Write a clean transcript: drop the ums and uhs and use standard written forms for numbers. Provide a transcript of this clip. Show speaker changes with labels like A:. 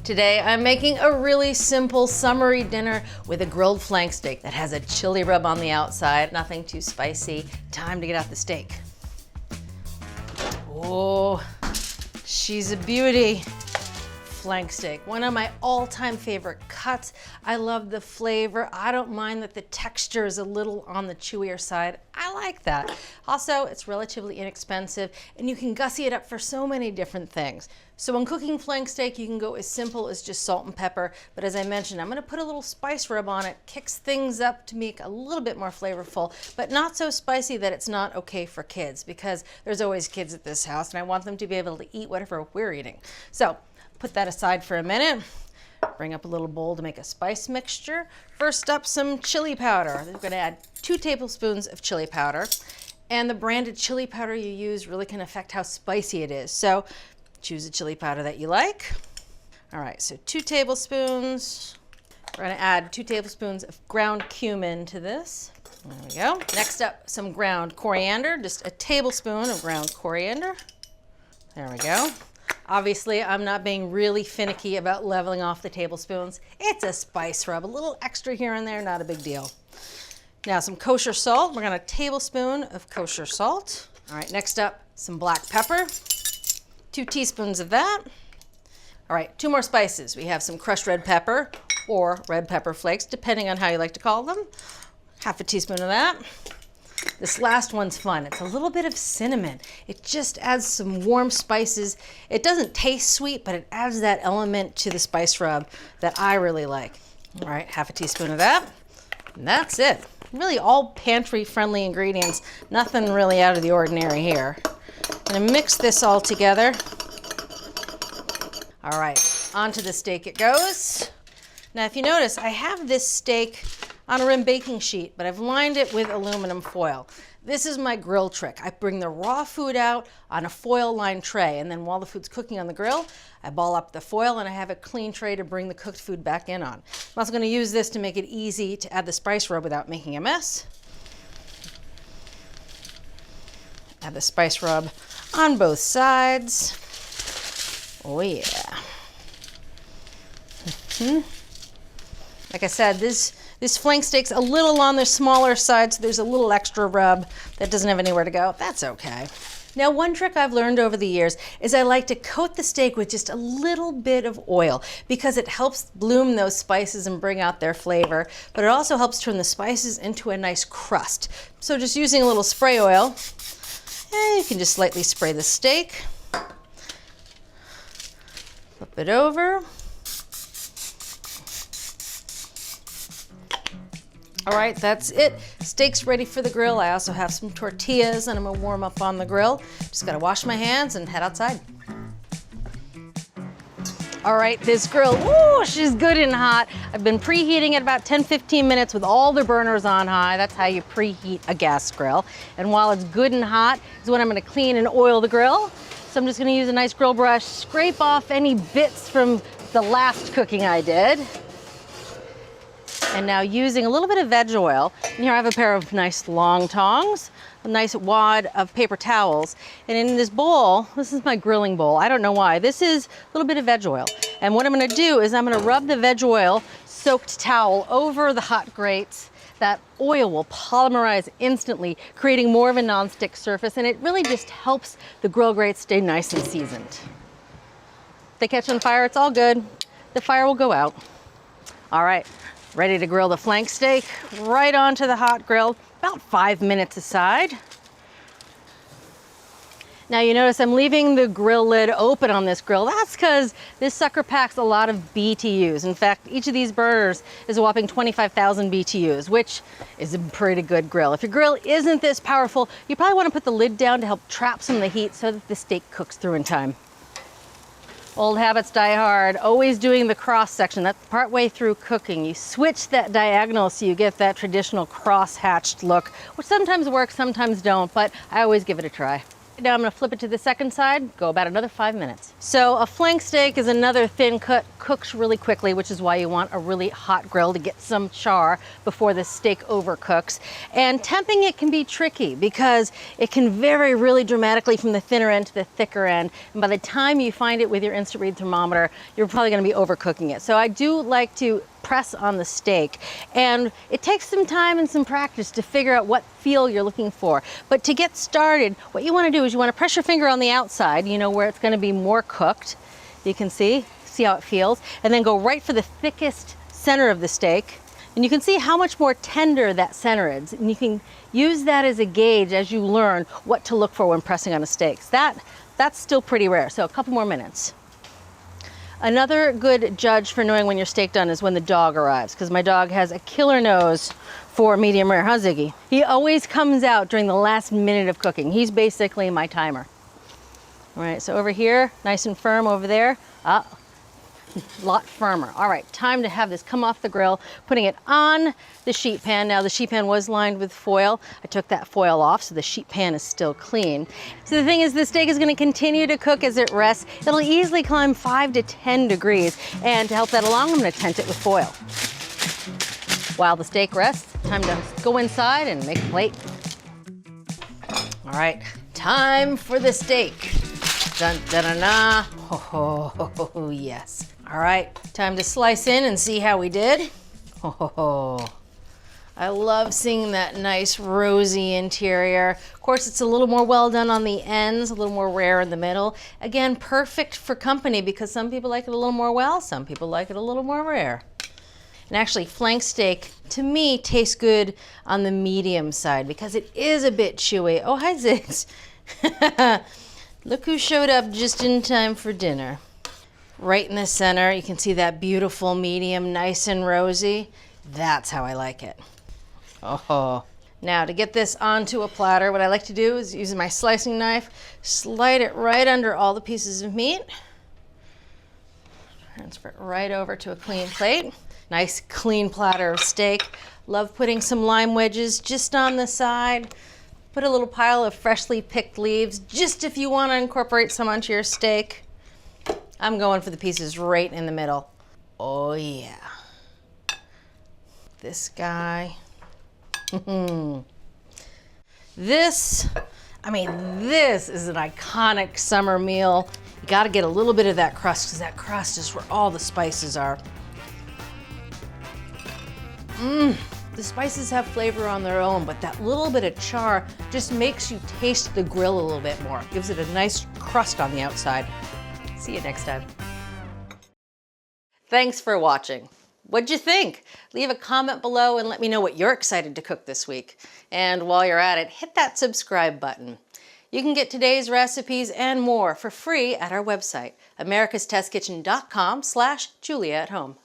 A: Today I'm making a really simple summery dinner with a grilled flank steak that has a chili rub on the outside, nothing too spicy. Time to get out the steak. Oh, she's a beauty. Flank steak, one of my all-time favorite cuts. I love the flavor. I don't mind that the texture is a little on the chewier side. I like that. Also, it's relatively inexpensive and you can gussy it up for so many different things. So when cooking flank steak, you can go as simple as just salt and pepper, but as I mentioned, I'm gonna put a little spice rub on it, kicks things up to make a little bit more flavorful, but not so spicy that it's not okay for kids, because there's always kids at this house and I want them to be able to eat whatever we're eating. So put that aside for a minute. Bring up a little bowl to make a spice mixture. First up, some chili powder. We're gonna add 2 tablespoons of chili powder. And the branded chili powder you use really can affect how spicy it is. So choose a chili powder that you like. All right, so 2 tablespoons. We're gonna add 2 tablespoons of ground cumin to this. There we go. Next up, some ground coriander, just a tablespoon of ground coriander. There we go. Obviously, I'm not being really finicky about leveling off the tablespoons. It's a spice rub, a little extra here and there, not a big deal. Now some kosher salt. We're gonna 1 tablespoon of kosher salt. All right, next up, some black pepper, 2 teaspoons of that. All right, 2 more spices. We have some crushed red pepper or red pepper flakes, depending on how you like to call them. 1/2 teaspoon of that. This last one's fun. It's a little bit of cinnamon. It just adds some warm spices. It doesn't taste sweet, but it adds that element to the spice rub that I really like. All right, 1/2 teaspoon of that. And that's it. Really all pantry friendly ingredients. Nothing really out of the ordinary here. I'm gonna mix this all together. All right, onto the steak it goes. Now if you notice, I have this steak on a rim baking sheet, but I've lined it with aluminum foil. This is my grill trick. I bring the raw food out on a foil lined tray, and then while the food's cooking on the grill, I ball up the foil and I have a clean tray to bring the cooked food back in on. I'm also gonna use this to make it easy to add the spice rub without making a mess. Add the spice rub on both sides. Oh yeah. Like I said, this flank steak's a little on the smaller side, so there's a little extra rub that doesn't have anywhere to go. That's okay. Now, one trick I've learned over the years is I like to coat the steak with just a little bit of oil because it helps bloom those spices and bring out their flavor, but it also helps turn the spices into a nice crust. So just using a little spray oil, and you can just lightly spray the steak. Flip it over. All right, that's it. Steak's ready for the grill. I also have some tortillas and I'm gonna warm up on the grill. Just gotta wash my hands and head outside. All right, this grill, woo, she's good and hot. I've been preheating it about 10-15 minutes with all the burners on high. That's how you preheat a gas grill. And while it's good and hot is when I'm gonna clean and oil the grill. So I'm just gonna use a nice grill brush, scrape off any bits from the last cooking I did. And now using a little bit of veg oil, and here I have a pair of nice long tongs, a nice wad of paper towels, and in this bowl, this is my grilling bowl, I don't know why, this is a little bit of veg oil. And what I'm gonna do is I'm gonna rub the veg oil soaked towel over the hot grates. That oil will polymerize instantly, creating more of a nonstick surface, and it really just helps the grill grates stay nice and seasoned. If they catch on fire, it's all good. The fire will go out. All right. Ready to grill the flank steak right onto the hot grill, about 5 minutes aside. Now you notice I'm leaving the grill lid open on this grill. That's because this sucker packs a lot of BTUs. In fact, each of these burners is a whopping 25,000 BTUs, which is a pretty good grill. If your grill isn't this powerful, you probably want to put the lid down to help trap some of the heat so that the steak cooks through in time. Old habits die hard, always doing the cross section. That's partway through cooking. You switch that diagonal so you get that traditional cross-hatched look, which sometimes works, sometimes don't, but I always give it a try. now I'm gonna flip it to the second side, go about another 5 minutes. So a flank steak is another thin cut, cooks really quickly, which is why you want a really hot grill to get some char before the steak overcooks. And temping it can be tricky because it can vary really dramatically from the thinner end to the thicker end. And by the time you find it with your instant read thermometer, you're probably gonna be overcooking it. So I do like to press on the steak, and it takes some time and some practice to figure out what feel you're looking for. But to get started, what you want to do is you want to press your finger on the outside, you know, where it's going to be more cooked. You can see how it feels, and then go right for the thickest center of the steak, and you can see how much more tender that center is, and you can use that as a gauge as you learn what to look for when pressing on a steak. That's still pretty rare, so a couple more minutes. Another good judge for knowing when your steak done is when the dog arrives, because my dog has a killer nose for medium rare, huh, Ziggy? He always comes out during the last minute of cooking. He's basically my timer. All right, so over here, nice and firm over there. A lot firmer. All right, time to have this come off the grill, putting it on the sheet pan. Now the sheet pan was lined with foil. I took that foil off, so the sheet pan is still clean. So the thing is, the steak is gonna continue to cook as it rests. It'll easily climb 5 to 10 degrees. And to help that along, I'm gonna tent it with foil. While the steak rests, time to go inside and make a plate. All right, time for the steak. Dun, dun, dun, dun. Oh, yes. All right, time to slice in and see how we did. Oh, I love seeing that nice rosy interior. Of course, it's a little more well done on the ends, a little more rare in the middle. Again, perfect for company because some people like it a little more well, some people like it a little more rare. And actually, flank steak, to me, tastes good on the medium side because it is a bit chewy. Oh, hi, Ziggs. Look who showed up just in time for dinner. Right in the center, you can see that beautiful medium, nice and rosy. That's how I like it. Oh. Now to get this onto a platter, what I like to do is using my slicing knife, slide it right under all the pieces of meat. Transfer it right over to a clean plate. Nice clean platter of steak. Love putting some lime wedges just on the side. Put a little pile of freshly picked leaves, just if you want to incorporate some onto your steak. I'm going for the pieces right in the middle. Oh yeah. This guy. This is an iconic summer meal. You gotta get a little bit of that crust because that crust is where all the spices are. The spices have flavor on their own, but that little bit of char just makes you taste the grill a little bit more. Gives it a nice crust on the outside. See you next time. Thanks for watching. What'd you think? Leave a comment below and let me know what you're excited to cook this week. And while you're at it, hit that subscribe button. You can get today's recipes and more for free at our website, americastestkitchen.com/JuliaAtHome.